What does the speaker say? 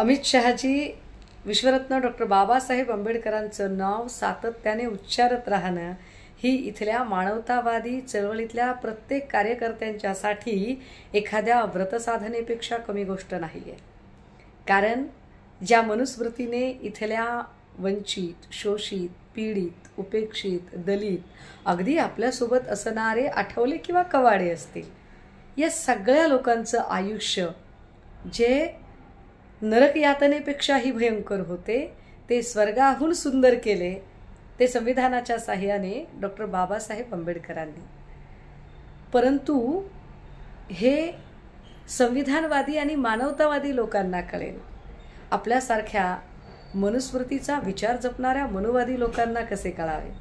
Amit Shahaji विश्वरत्न doctor Babasaheb आंबेडकरांचं नाव सातत्याने उच्चारत राहणं ही इथल्या मानवतावादी चळवळीतल्या प्रत्येक कार्यकर्त्यांच्यासाठी एखाद्या व्रतसाधनेपेक्षा कमी गोष्ट नाहीये। कारण ज्या मनुस्मृतीने इथल्या वंचित, शोषित, पीडित, उपेक्षित, दलित अगदी आपल्यासोबत असणारे आठवले किंवा कवाडे असतील, या सगळ्या लोकांचं आयुष्य जे नरक यातनेपेक्षाही भयंकर होते ते स्वर्गाहून सुंदर केले ते संविधानाच्या साह्याने डॉक्टर बाबासाहेब आंबेडकरांनी। परंतु हे संविधानवादी आणि मानवतावादी लोकांना कळेल, आपल्यासारख्या मनुस्मृतीचा विचार जपणाऱ्या मनुवादी लोकांना कसे कळावे।